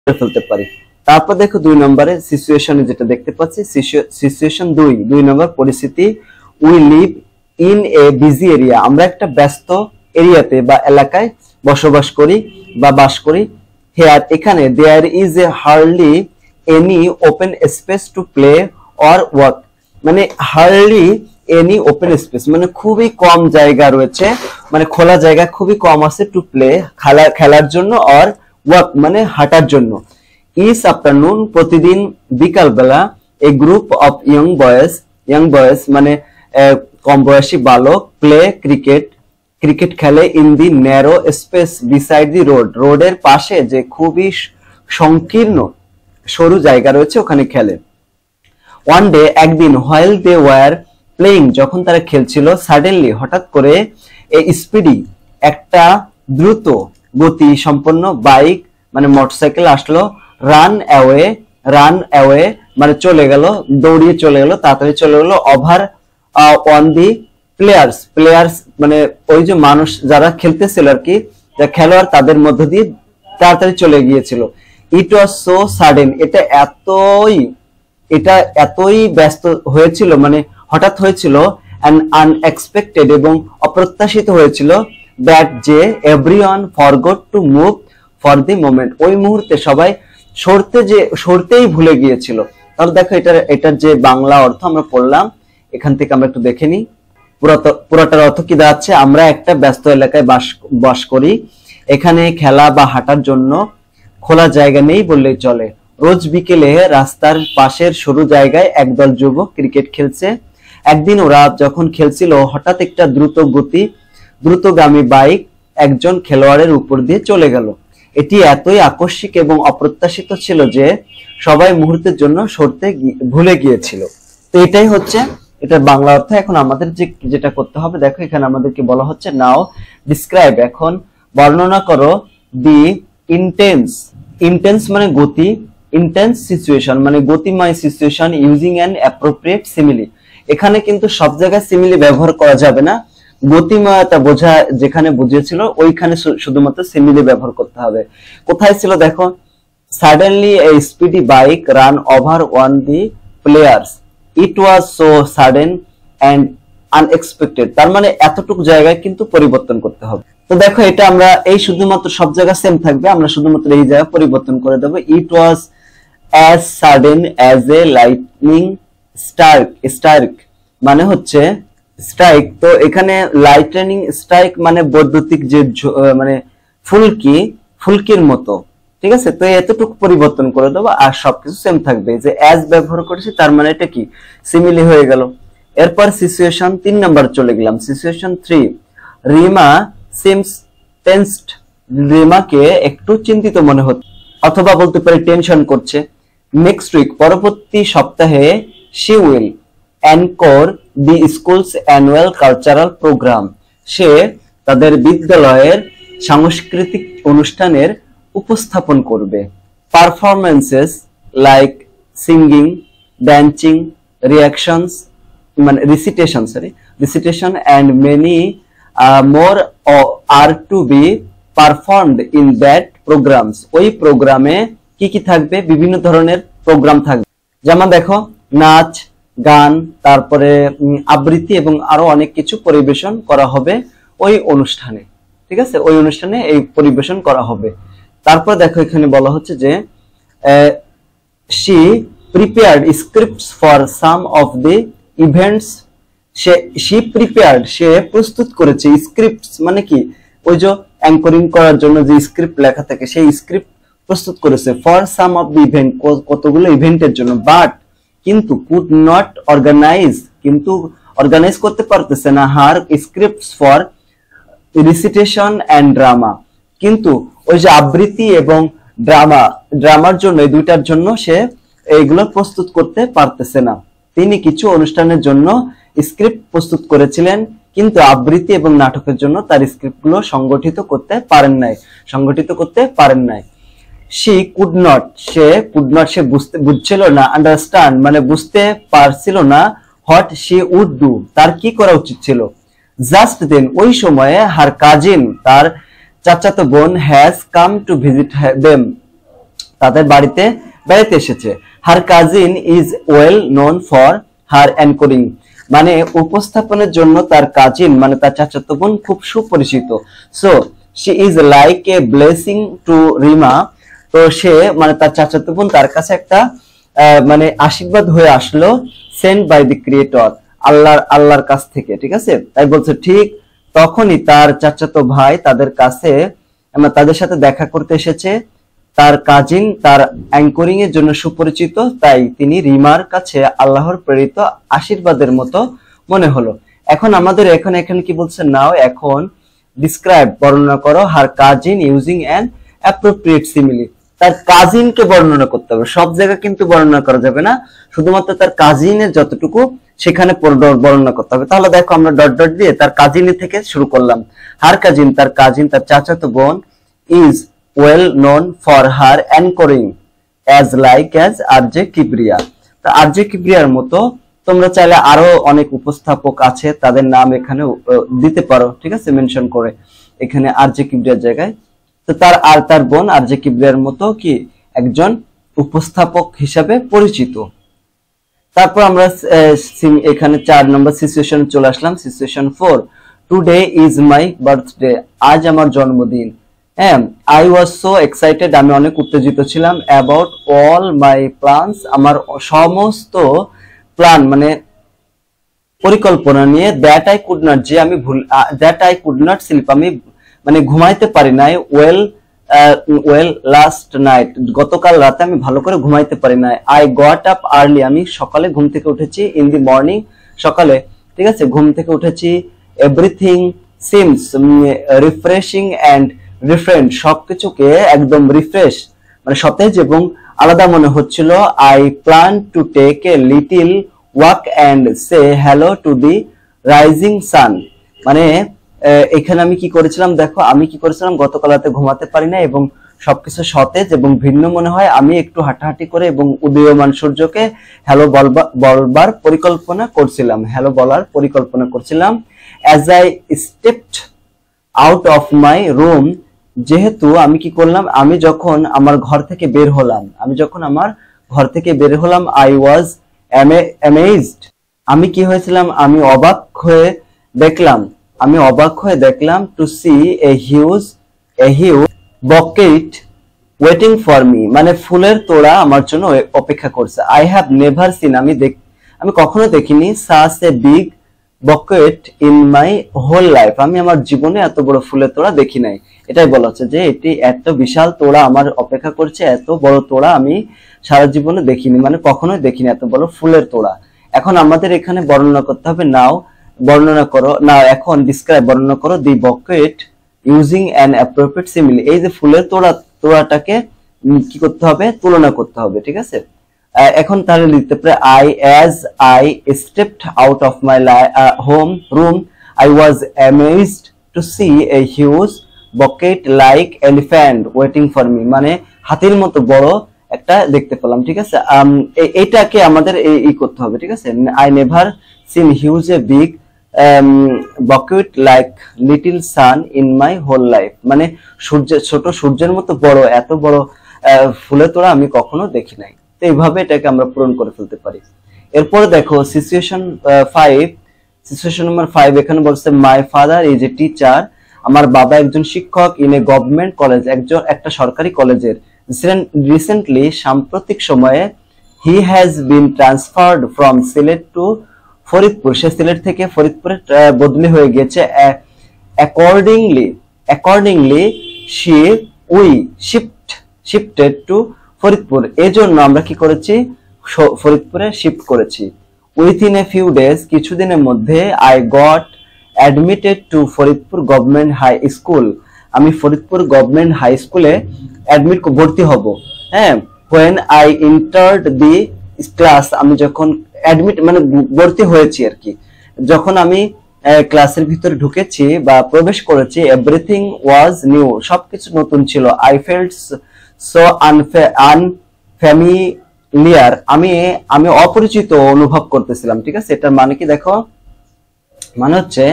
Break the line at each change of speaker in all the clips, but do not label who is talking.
ফেলতে পারি। তারপর দেখো 2 নম্বরে সিচুয়েশনে যেটা দেখতে পাচ্ছি, সিচুয়েশন 2 নম্বর পরিস্থিতি, we live in a busy area, আমরা একটা ব্যস্ত এরিয়াতে বা এলাকায় বসবাস করি বা বাস করি। হেয়ার, এখানে, there is a hardly any open space to play or work, মানে হার্ডলি এনি ওপেন স্পেস মানে খুবই কম জায়গা রয়েছে, মানে খোলা জায়গা খুবই কম আছে, টু প্লে খেলার জন্য, অর ওয়ার্ক মানে হাঁটার জন্য। ইচ আফটারনুন, প্রতিদিন বিকালবেলা, এ গ্রুপ অফ ইয়ং বয়েজ মানে কম বয়সী বালক, প্লে ক্রিকেট খেলে in the narrow space beside the road, রোডের পাশে যে খুবই সংকীর্ণ সরু জায়গা রয়েছে ওখানে খেলে। ওয়ান ডে, একদিন, হোয়াইল দে ওয়ার প্লেইং, যখন তারা খেলছিল, সাডেনলি, হঠাৎ করে, এ স্পিডি, একটা দ্রুত গতি সম্পন্ন বাইক মানে মোটরসাইকেল আসলো, রান অ্যাওয়ে মানে চলে গেল, দৌড়িয়ে চলে গেল, তাড়াতাড়ি চলে গেল, ওভার অন দি প্লেয়ার্স মানে ওই যে মানুষ যারা খেলতেছিল আর কি, যা খেলোয়াড় তাদের মধ্য দিয়ে তাড়াতাড়ি চলে গিয়েছিল। ইট ওয়াজ সো সাডেন, এটা এতই ব্যস্ত হয়েছিল মানে হঠাৎ হয়েছিল, অ্যান্ড আনএক্সপেক্টেড এবং অপ্রত্যাশিত হয়েছিল, দ্যাট যে everyone forgot to move for the moment, ওই মুহূর্তে সবাই সরতেই ভুলে গিয়েছিল। তাহলে দেখো এটার যে বাংলা অর্থ আমরা পড়লাম, এখান থেকে আমরা একটু দেখে নিই। পুরোটার অর্থ কি দাঁড়াচ্ছে, আমরা একটা ব্যস্ত এলাকায় বাস করি, এখানে খেলা বা হাঁটার জন্য খোলা জায়গা নেই বললেই চলে। রোজ বিকেলে রাস্তার পাশের সরু জায়গায় একদল যুবক ক্রিকেট খেলছে। একদিন ওরা যখন খেলছিল, হঠাৎ একটা দ্রুতগামী বাইক একজন খেলোয়াড়ের উপর দিয়ে চলে গেল। এটি এতই আকস্মিক এবং অপ্রত্যাশিত ছিল যে সবাই মুহূর্তের জন্য সরতে ভুলে গিয়েছিল। তো এটাই হচ্ছে এটার বাংলা অর্থ। এখন আমাদের যেটা করতে হবে, দেখো এখানে আমাদেরকে বলা হচ্ছে নাও ডিসক্রাইব, এখন বর্ণনা করো, দি ইন্টেন্স মানে গতি, ইন্টেন্স সিচুয়েশন মানে গতিময় situation, using an appropriate simile. এখানে কিন্তু সব জায়গায় সিমিলি ব্যবহার করা যাবে না, গতিময়তা বোঝা যেখানে বুঝিয়েছিল ওইখানে শুধুমাত্র সিমিলি ব্যবহার করতে হবে। কোথায় ছিল দেখো, suddenly A speedy bike run over one the players, it was so sudden and unexpected, তার মানে এতটুকু জায়গায় কিন্তু পরিবর্তন করতে হবে। তো দেখো এটা আমরা এই শুধুমাত্র সব জায়গা সেম থাকবে, আমরা শুধুমাত্র এই জায়গা পরিবর্তন করে দেবো। It was as sudden as a lightning strike মানে হচ্ছে স্ট্রাইক, তো এখানে লাইটনিং স্ট্রাইক মানে বৈদ্যুতিক যে মানে ফুলকির মতো, ঠিক আছে। তো এতটুকু পরিবর্তন করে দেবো আর সবকিছু সেম থাকবে। যে অ্যাজ ব্যবহার করেছি তার মানে এটা কি সিমিলি হয়ে গেল। এরপর সিচুয়েশন 3 নাম্বার চলে গেলাম। সিচুয়েশন 3, রিমা সিমস টেন্সড, রিমাকে একটু চিন্তিত মনে হচ্ছে অথবা বলতে পারি টেনশন করছে। নেক্সট উইক, পরবর্তী সপ্তাহে, she will anchor the school's annual cultural program, সে তাদের বিদ্যালয়ের সাংস্কৃতিক অনুষ্ঠানের উপস্থাপন করবে। Performances like singing, dancing, recitation and many more are to be performed in that programs, ওই প্রোগ্রামে কি থাকবে, বিভিন্ন ধরনের প্রোগ্রাম থাকবে, যেমন দেখো নাচ, গান, তারপরে আবৃত্তি এবং আরো অনেক কিছু পরিবেশন করা হবে ওই অনুষ্ঠানে, ঠিক আছে, ওই অনুষ্ঠানে এই পরিবেশন করা হবে। তারপর দেখো এখানে বলা হচ্ছে যে she prepared scripts for some of the events, সে প্রস্তুত করেছে, স্ক্রিপ্টস মানে কি ওই যে অ্যাঙ্করিং করার জন্য যে স্ক্রিপ্ট লেখা থাকে সেই স্ক্রিপ্ট প্রস্তুত করেছে, for some of the event, কতগুলো ইভেন্টের জন্য, বাট কিন্তু কুড নট অর্গানাইজ করতে পারতেছে না her scripts for recitation and drama, কিন্তু ওই যে আবৃত্তি এবং ড্রামার জন্য, এই দুইটার জন্য সে এইগুলো প্রস্তুত করতে পারতেছে না। তিনি কিছু অনুষ্ঠানের জন্য স্ক্রিপ্ট প্রস্তুত করেছিলেন, কিন্তু আবৃত্তি এবং নাটকের জন্য তার স্ক্রিপ্টগুলো সংগঠিত করতে পারেন নাই। সে বুঝছিল না, আন্ডারস্ট্যান্ড মানে বুঝতে পারছিল না, হোয়াট শি উড ডু, তার কি করা উচিত ছিল। জাস্ট দেন, ওই সময়ে, হার কাজিন, তার চাচাতো বোন, has come to visit them, তাদের বাড়িতে বেড়াতে এসেছে। Her cousin is well known for her anchoring, মানে উপস্থাপনের জন্য তার কাজিন মানে তার চাচাতো বোন খুব সুপরিচিত। So she is like a blessing two Rima, তো সে মানে তার চাচাতো বোন তার কাছে একটা মানে আশীর্বাদ হয়ে আসলো, সেন্ড বাই দি ক্রিয়েটর, আল্লাহর কাছ থেকে, ঠিক আছে। তাই বলছে ঠিক তখনই তার চাচাতো ভাই তাদের কাছে তাদের সাথে দেখা করতে এসেছে। তার কাজিন তার অ্যাঙ্করিং এর জন্য সুপরিচিত, তাই তিনি রিমার কাছে আল্লাহর প্রেরিত আশীর্বাদের মতো মনে হলো। এখন আমাদের এখানে কি বলছে, নাও এখন ডিসক্রাইব বর্ণনা করো her cousin using an appropriate simile, তার কাজিনকে বর্ণনা করতে হবে। সব জায়গা কিন্তু বর্ণনা করা যাবে না, শুধুমাত্র তার কাজিনের যতটুকু সেখানে বর্ণনা করতে হবে। তাহলে দেখো আমরা ডট ডট দিয়ে তার কাজিনের থেকে শুরু করলাম। হার কাজিন তার চাচাতো বোন, is well known for her anchoring as like as RJ Kibria. তো আরজে কিবরিয়ার মতো তোমরা চাইলে আরো অনেক উপস্থাপক আছে, তাদের নাম এখানে দিতে পারো, ঠিক আছে, মেনশন করে এখানে আরজে কিবরিয়ার জায়গায়। তো তার বোন আরজে কিবরিয়ার মতো কি একজন উপস্থাপক হিসাবে পরিচিত। তারপর আমরা এখানে 4 নম্বর সিচুয়েশন চলে আসলাম। Situation 4, today is my birthday, আজ আমার জন্মদিন। I was so excited, আমি অনেক উত্তেজিত ছিলাম, about all my plans, আমার সমস্ত প্ল্যান মানে পরিকল্পনা নিয়ে, that I could not sleep, আমি মানে ঘুমাইতে পারি নাই, well last night, গতকাল রাতে আমি ভালো করে ঘুমাইতে পারি নাই। I got up early, আমি সকালে ঘুম থেকে উঠেছি, in the morning, সকালে, ঠিক আছে, ঘুম থেকে উঠেছি। everything seems refreshing and রিফ্রেন্ড, সবকিছুকে একদম রিফ্রেশ মানে সতেজ এবং আলাদা মনে হচ্ছিল। I plan to take a little walk and say hello to the rising sun, মানে এখানে আমি কি করেছিলাম, দেখো আমি কি করেছিলাম, গতকাল রাতে ঘুমাতে পারি না এবং সবকিছু সতেজ এবং ভিন্ন মনে হয়, আমি একটু হাঁটাহাঁটি করে এবং উদীয়মান সূর্যকে হ্যালো বলার পরিকল্পনা করছিলাম। As I stepped out of my room, যেহেতু আমি কি করলাম, আমি যখন আমার ঘর থেকে বের হলাম, আই ওয়াজ অ্যামেজড, আমি কি হয়েছিলাম, আমি অবাক হয়ে দেখলাম, to see a huge bouquet waiting for me, মানে ফুলের তোড়া আমার জন্য অপেক্ষা করছে। আই হ্যাভ নেভার সিন, আমি কখনো দেখিনি, such a big bouquet in my whole life, আমি আমার জীবনে এত বড় ফুলের তোড়া দেখি নাই। এটাই বলা হচ্ছে যে এটি এত বিশাল তোড়া আমার অপেক্ষা করছে, এত বড় তোড়া আমি সারা জীবনে দেখিনি, মানে কখনোই দেখিনি এত বড় ফুলের তোড়া। এখন আমাদের এখানে বর্ণনা করতে হবে, এখন ডিসক্রাইব বর্ণনা করো the bouquet using an appropriate simile, এই যে ফুলের তোড়াটাকে কি করতে হবে, তুলনা করতে হবে, ঠিক আছে। এখন তাহলে লিখতে পারে, as I stepped out of my room, I was amazed to see a huge bucket like elephant waiting for me, মানে হাতির মতো বড় একটা দেখতে পেলাম, ঠিক আছে। এটাকে আমাদের করতে হবে, ঠিক আছে। I never seen huge a big bucket like little sun in my whole life, মানে ছোট সূর্যের মতো বড় এত বড় ফুলের তোড়া আমি কখনো দেখি নাই। তো এইভাবে এটাকে আমরা পূরণ করে ফেলতে পারি। এরপরে দেখো সিচুয়েশন নাম্বার 5, এখানে বলছে my father is a teacher, আমার বাবা একজন শিক্ষক, ইন এ গভর্নমেন্ট কলেজ, একটা সরকারি কলেজের। রিসেন্টলি, সাম্প্রতিক সময়ে, he has been transferred from Sylhet to Faridpur, সে সিলেট থেকে ফরিদপুরে বদলি হয়ে গেছে। Accordingly we shifted to Faridpur, এজন্য আমরা কি করেছি, ফরিদপুরে শিফট করেছি। উইথিন এ ফিউ ডেজ, কিছুদিনের মধ্যে, I got admitted to Faridpur government high school, আমি ফরিদপুর গভর্নমেন্ট হাই স্কুলে ভর্তি হব। হ্যাঁ, when I entered the class, আমি যখন মানে ভর্তি হয়েছি আর কি, যখন আমি ক্লাসের ভিতরে ঢুকেছি বা প্রবেশ করেছি, এভরিথিং ওয়াজ নিউ, সবকিছু নতুন ছিল। আই ফেল্ট সো আনফ্যামিলিয়ার, আমি অপরিচিত অনুভব করতেছিলাম, ঠিক আছে। এটার মানে কি দেখো, মানে হচ্ছে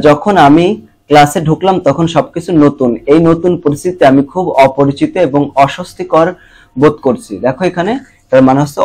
যখন আমি ক্লাসে ঢুকলাম তখন সবকিছু নতুন, এই নতুন পরিস্থিতিতে আমি খুব অপরিচিত এবং অস্বস্তিকর বোধ করছি। দেখো এখানে তার মানে হচ্ছে